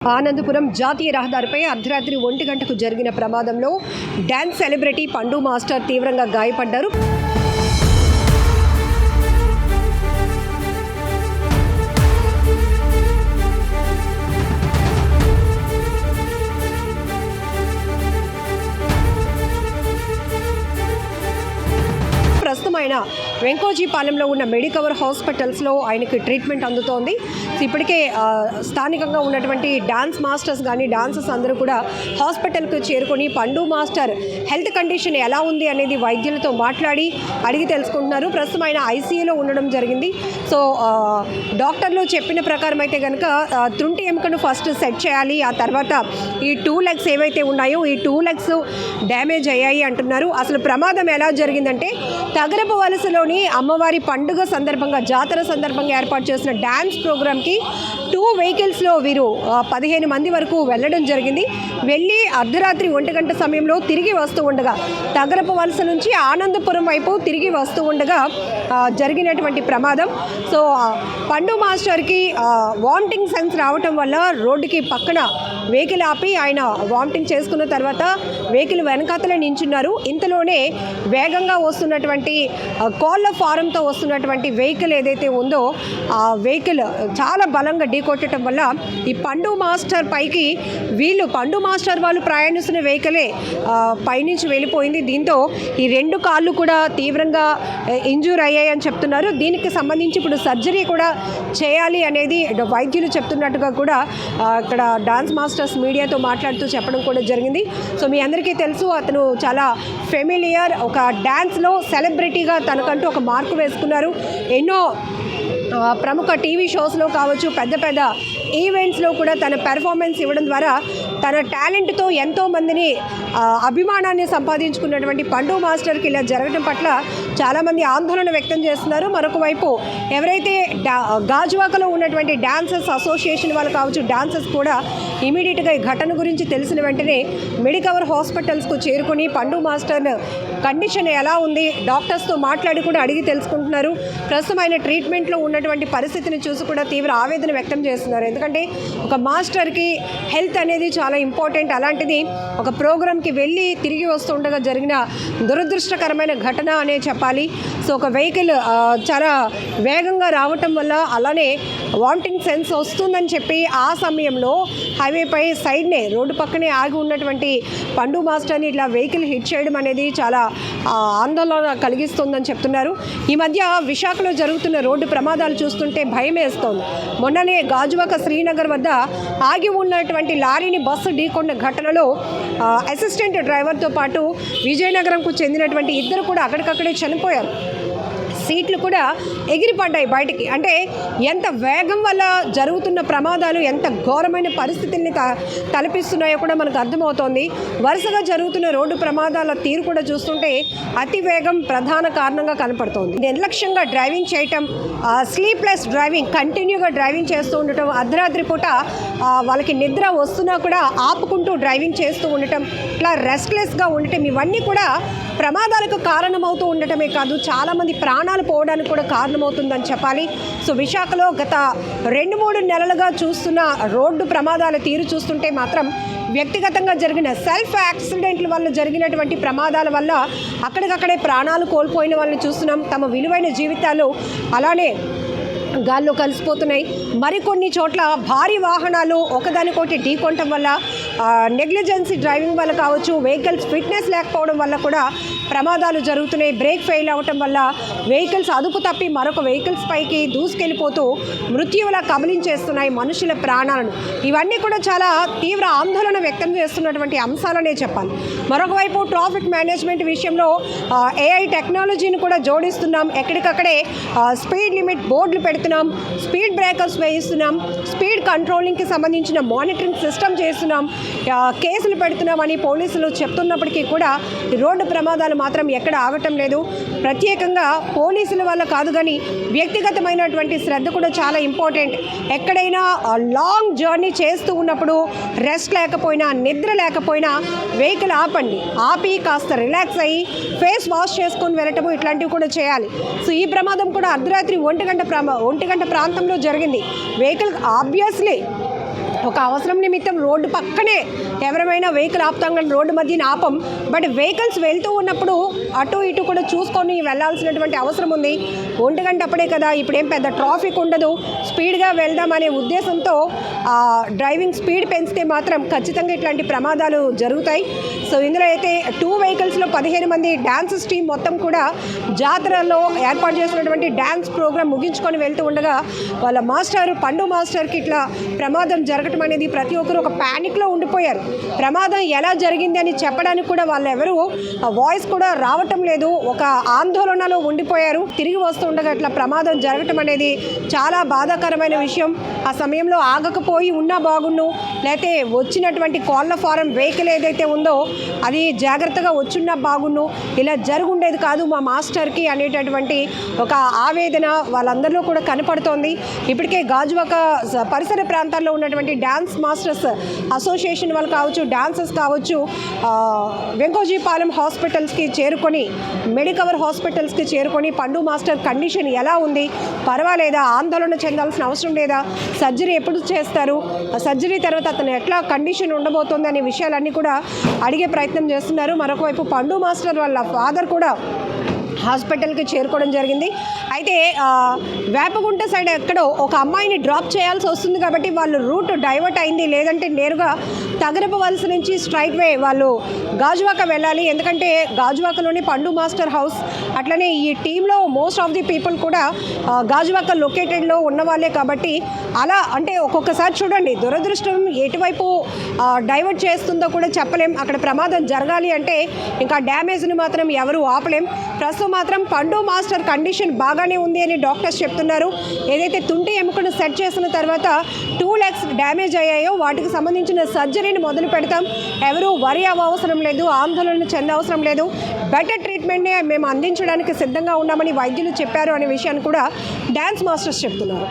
ఆనందపురం జాతీయ రహదారిపై అర్ధరాత్రి 1 గంటకు జరిగిన ప్రమాదంలో డాన్స్ సెలబ్రిటీ పండు మాస్టర్ తీవ్రంగా గాయపడ్డారు. ప్రస్తుతం ఆయన వెంకోజీపాలెంలో ఉన్న మెడికవర్ హాస్పిటల్స్లో ఆయనకి ట్రీట్మెంట్ అందుతోంది. ఇప్పటికే స్థానికంగా ఉన్నటువంటి డాన్స్ మాస్టర్స్ కానీ డాన్సర్స్ అందరూ కూడా హాస్పిటల్కి చేరుకొని పండు మాస్టర్ హెల్త్ కండిషన్ ఎలా ఉంది అనేది వైద్యులతో మాట్లాడి అడిగి తెలుసుకుంటున్నారు. ప్రస్తుతం ఆయన ఐసీయూలో ఉండడం జరిగింది. సో డాక్టర్లు చెప్పిన ప్రకారం అయితే కనుక తుంటి ఎముకను ఫస్ట్ సెట్ చేయాలి. ఆ తర్వాత ఈ 2 లెగ్స్ ఏవైతే ఉన్నాయో ఈ 2 లెగ్స్ డ్యామేజ్ అయ్యాయి అంటున్నారు. అసలు ప్రమాదం ఎలా జరిగిందంటే తగరపు వలసలోని అమ్మవారి పండుగ సందర్భంగా జాతర సందర్భంగా ఏర్పాటు చేసిన డ్యాన్స్ ప్రోగ్రామ్కి 2 వెహికల్స్లో వీరు 15 మంది వరకు వెళ్ళడం జరిగింది. వెళ్ళి అర్ధరాత్రి 1 గంట సమయంలో తిరిగి వస్తూ ఉండగా తగరపు వలస నుంచి ఆనందపురం వైపు తిరిగి వస్తూ ఉండగా జరిగినటువంటి ప్రమాదం. సో పండు మాస్టర్కి వామిటింగ్ సెన్స్ రావటం వల్ల రోడ్డుకి పక్కన వెహికల్ ఆపి ఆయన వామిటింగ్ చేసుకున్న తర్వాత వెహికల్ వెనకాతలే నించున్నారు. ఇంతలోనే వేగంగా వస్తున్నటువంటి కోళ్ళ ఫారంతో వస్తున్నటువంటి వెహికల్ ఏదైతే ఉందో ఆ వెహికల్ చాలా బలంగా ఢీకొట్టడం వల్ల ఈ పండు మాస్టర్ పైకి పండు మాస్టర్ వాళ్ళు ప్రయాణిస్తున్న వెహికలే పైనుంచి వెళ్ళిపోయింది. దీంతో ఈ 2 కాళ్ళు కూడా తీవ్రంగా ఇంజూర్ అయ్యాయని చెప్తున్నారు. దీనికి సంబంధించి ఇప్పుడు సర్జరీ కూడా చేయాలి అనేది వైద్యులు చెప్తున్నట్టుగా కూడా ఇక్కడ డాన్స్ మాస్టర్స్ మీడియాతో మాట్లాడుతూ చెప్పడం కూడా జరిగింది. సో మీ అందరికీ తెలుసు, అతను చాలా ఫెమిలియర్, ఒక డ్యాన్స్లో సెలబ్రిటీగా తనకంటూ ఒక మార్కు వేసుకున్నారు. ఎన్నో ప్రముఖ టీవీ షోస్లో కావచ్చు, పెద్ద పెద్ద ఈవెంట్స్లో కూడా తన పెర్ఫార్మెన్స్ ఇవ్వడం ద్వారా తన టాలెంట్తో ఎంతోమందిని అభిమానాన్ని సంపాదించుకున్నటువంటి పండు మాస్టర్కి ఇలా జరగడం పట్ల చాలామంది ఆందోళన వ్యక్తం చేస్తున్నారు. మరొక వైపు ఎవరైతే గాజువాకలో ఉన్నటువంటి డాన్సర్స్ అసోసియేషన్ వాళ్ళు కావచ్చు, డాన్సర్స్ కూడా ఇమీడియట్గా ఈ ఘటన గురించి తెలిసిన వెంటనే మెడికవర్ హాస్పిటల్స్కు చేరుకొని పండు మాస్టర్ కండిషన్ ఎలా ఉంది డాక్టర్స్తో మాట్లాడి కూడా అడిగి తెలుసుకుంటున్నారు. ప్రస్తుతం ఆయన ట్రీట్మెంట్లో ఉన్నటువంటి పరిస్థితిని చూసి కూడా తీవ్ర ఆవేదన వ్యక్తం చేస్తున్నారు. ఎందుకంటే ఒక మాస్టర్కి హెల్త్ అనేది చాలా ఇంపార్టెంట్. అలాంటిది ఒక ప్రోగ్రామ్కి వెళ్ళి తిరిగి వస్తుండగా జరిగిన దురదృష్టకరమైన ఘటన అనే చెప్పాలి. సో ఒక వెహికల్ చాలా వేగంగా రావటం వల్ల అలానే వామిటింగ్ సెన్స్ వస్తుందని చెప్పి ఆ సమయంలో హైవేపై సైడ్నే రోడ్డు పక్కనే ఆగి ఉన్నటువంటి పండు మాస్టర్ని ఇట్లా వెహికల్ హిట్ చేయడం అనేది చాలా ఆందోళన కలిగిస్తుందని చెప్తున్నారు. ఈ మధ్య విశాఖలో జరుగుతున్న రోడ్డు ప్రమాదాలు చూస్తుంటే భయం వేస్తోంది. మొన్ననే గాజువాక శ్రీనగర్ వద్ద ఆగి ఉన్నటువంటి లారీని బస్సు ఢీకొన్న ఘటనలో అసిస్టెంట్ డ్రైవర్తో పాటు విజయనగరంకు చెందినటువంటి 2 కూడా అక్కడికక్కడే చనిపోయారు. సీట్లు కూడా ఎగిరిపడ్డాయి బయటికి. అంటే ఎంత వేగం వల్ల జరుగుతున్న ప్రమాదాలు ఎంత ఘోరమైన పరిస్థితుల్ని తలపిస్తున్నాయో కూడా మనకు అర్థమవుతోంది. వరుసగా జరుగుతున్న రోడ్డు ప్రమాదాల తీరు కూడా చూస్తుంటే అతి వేగం ప్రధాన కారణంగా కనపడుతోంది. నిర్లక్ష్యంగా డ్రైవింగ్ చేయటం, స్లీప్లెస్ డ్రైవింగ్, కంటిన్యూగా డ్రైవింగ్ చేస్తూ ఉండటం, అర్ధరాత్రి పూట వాళ్ళకి నిద్ర వస్తున్నా కూడా ఆపుకుంటూ డ్రైవింగ్ చేస్తూ ఉండటం, ఇట్లా రెస్ట్లెస్గా ఉండటం, ఇవన్నీ కూడా ప్రమాదాలకు కారణమవుతూ ఉండటమే కాదు చాలామంది ప్రాణాలు పోవడానికి కూడా కారణమవుతుందని చెప్పాలి. సో విశాఖలో గత 2-3 నెలలుగా చూస్తున్న రోడ్డు ప్రమాదాల తీరు చూస్తుంటే మాత్రం వ్యక్తిగతంగా జరిగిన సెల్ఫ్ యాక్సిడెంట్ల వల్ల జరిగినటువంటి ప్రమాదాల వల్ల అక్కడికక్కడే ప్రాణాలు కోల్పోయిన వాళ్ళని చూస్తున్నాం. తమ విలువైన జీవితాలు అలానే గాల్లో కలిసిపోతున్నాయి. మరికొన్ని చోట్ల భారీ వాహనాలు ఒకదానికొకటి ఢీకొనటం వల్ల నెగ్లిజెన్సీ డ్రైవింగ్ వల్ల కావచ్చు, వెహికల్స్ ఫిట్నెస్ లేకపోవడం వల్ల కూడా ప్రమాదాలు జరుగుతున్నాయి. బ్రేక్ ఫెయిల్ అవ్వటం వల్ల వెహికల్స్ అదుపు తప్పి మరొక వెహికల్స్ పైకి దూసుకెళ్ళిపోతూ మృత్యువులా కబలించేస్తున్నాయి మనుషుల ప్రాణాలను. ఇవన్నీ కూడా చాలా తీవ్ర ఆందోళన వ్యక్తం చేస్తున్నటువంటి అంశాలనే చెప్పాలి. మరొక వైపు ట్రాఫిక్ మేనేజ్మెంట్ విషయంలో AI టెక్నాలజీని కూడా జోడిస్తున్నాం. ఎక్కడికక్కడే స్పీడ్ లిమిట్ బోర్డులు పెడుతున్నాం, స్పీడ్ బ్రేకర్స్ వేయిస్తున్నాం, స్పీడ్ కంట్రోలింగ్కి సంబంధించిన మానిటరింగ్ సిస్టమ్ చేస్తున్నాం, కేసులు పెడుతున్నామని పోలీసులు చెప్తున్నప్పటికీ కూడా రోడ్డు ప్రమాదాలు మాత్రం ఎక్కడ ఆగటం లేదు. ప్రత్యేకంగా పోలీసుల వల్ల కాదు కానీ వ్యక్తిగతమైనటువంటి శ్రద్ధ కూడా చాలా ఇంపార్టెంట్. ఎక్కడైనా లాంగ్ జర్నీ చేస్తూ ఉన్నప్పుడు రెస్ట్ లేకపోయినా, నిద్ర లేకపోయినా వెహికల్ ఆపి కాస్త రిలాక్స్ అయ్యి ఫేస్ వాష్ చేసుకొని వెళ్ళటము ఇట్లాంటివి కూడా చేయాలి. సో ఈ ప్రమాదం కూడా అర్ధరాత్రి 1 గంట ప్రాంతంలో జరిగింది. వెహికల్ ఆబ్వియస్లీ ఒక అవసరం నిమిత్తం రోడ్డు పక్కనే ఎవరైనా వెహికల్ ఆపుతాం కానీ రోడ్డు మధ్యన ఆపం. బట్ వెహికల్స్ వెళ్తూ ఉన్నప్పుడు అటు ఇటు కూడా చూసుకొని వెళ్ళాల్సినటువంటి అవసరం ఉంది. 1 గంట అప్పుడే కదా, ఇప్పుడేం పెద్ద ట్రాఫిక్ ఉండదు, స్పీడ్గా వెళ్దామనే ఉద్దేశంతో డ్రైవింగ్ స్పీడ్ పెంచితే మాత్రం ఖచ్చితంగా ఇట్లాంటి ప్రమాదాలు జరుగుతాయి. సో ఇందులో అయితే 2 వెహికల్స్లో 15 మంది డ్యాన్సెస్ టీం మొత్తం కూడా జాతరలో ఏర్పాటు చేసినటువంటి డ్యాన్స్ ప్రోగ్రామ్ ముగించుకొని వెళ్తూ ఉండగా వాళ్ళ మాస్టర్ పండు మాస్టర్కి ఇట్లా ప్రమాదం జరగటం అనేది ప్రతి ఒక్కరు ఒక ప్యానిక్లో ఉండిపోయారు. ప్రమాదం ఎలా జరిగింది అని చెప్పడానికి కూడా వాళ్ళు ఎవరు వాయిస్ కూడా రావటం లేదు, ఒక ఆందోళనలో ఉండిపోయారు. తిరిగి వస్తుండగా ఇట్లా ప్రమాదం జరగటం అనేది చాలా బాధాకరమైన విషయం. ఆ సమయంలో ఆగకపోయి ఉన్నా బాగుండు, లేకపోతే వచ్చినటువంటి కోళ్ళ ఫారం వెహికల్ ఏదైతే ఉందో అది జాగ్రత్తగా వచ్చున్నా బాగుండు, ఇలా జరుగుండేది కాదు మా మాస్టర్కి అనేటటువంటి ఒక ఆవేదన వాళ్ళందరిలో కూడా కనపడుతోంది. ఇప్పటికే గాజువాక పరిసర ప్రాంతాల్లో ఉన్నటువంటి డ్యాన్స్ మాస్టర్స్ అసోసియేషన్ వాళ్ళు కావచ్చు, డాన్సర్స్ కావచ్చు, వెంకోజీపాలెం హాస్పిటల్స్కి చేరుకొని, మెడికవర్ హాస్పిటల్స్కి చేరుకొని పండు మాస్టర్ కండిషన్ ఎలా ఉంది, పర్వాలేదా, ఆందోళన చెందాల్సిన అవసరం లేదా, సర్జరీ ఎప్పుడు చేస్తారు, సర్జరీ తర్వాత అతను ఎట్లా కండిషన్ ఉండబోతోంది అనే విషయాలన్నీ కూడా అడిగే ప్రయత్నం చేస్తున్నారు. మరొక వైపు పండు మాస్టర్ వాళ్ళ ఫాదర్ కూడా హాస్పిటల్కి చేరుకోవడం జరిగింది. అయితే వేపగుంట సైడ్ ఎక్కడో ఒక అమ్మాయిని డ్రాప్ చేయాల్సి వస్తుంది కాబట్టి వాళ్ళు రూట్ డైవర్ట్ అయింది, లేదంటే నేరుగా తగరపవలస నుంచి స్ట్రైట్ వే వాళ్ళు గాజువాక వెళ్ళాలి. ఎందుకంటే గాజువాకలోని పండు మాస్టర్ హౌస్, అట్లనే ఈ టీంలో మోస్ట్ ఆఫ్ ది పీపుల్ కూడా గాజువాక లొకేటెడ్లో ఉన్నవాళ్ళే కాబట్టి అలా అంటే ఒక్కొక్కసారి చూడండి దురదృష్టం ఎటువైపు డైవర్ట్ చేస్తుందో కూడా చెప్పలేం. అక్కడ ప్రమాదం జరగాలి అంటే ఇంకా డ్యామేజ్ని మాత్రం ఎవరు ఆపలేం. ప్రస్తుతం మాత్రం పండు మాస్టర్ కండిషన్ బాగానే ఉంది అని డాక్టర్స్ చెప్తున్నారు. ఏదైతే తుంటి ఎముకను సెట్ చేసిన తర్వాత 2 legs డ్యామేజ్ అయ్యాయో వాటికి సంబంధించిన సర్జరీని మొదలు పెడతాం. ఎవరు వరి అవసరం లేదు, ఆందోళన చెందవసరం లేదు, బెటర్ ట్రీట్మెంట్ని మేము అందించడానికి సిద్ధంగా ఉన్నామని వైద్యులు చెప్పారు అనే విషయాన్ని కూడా డ్యాన్స్ మాస్టర్స్ చెప్తున్నారు.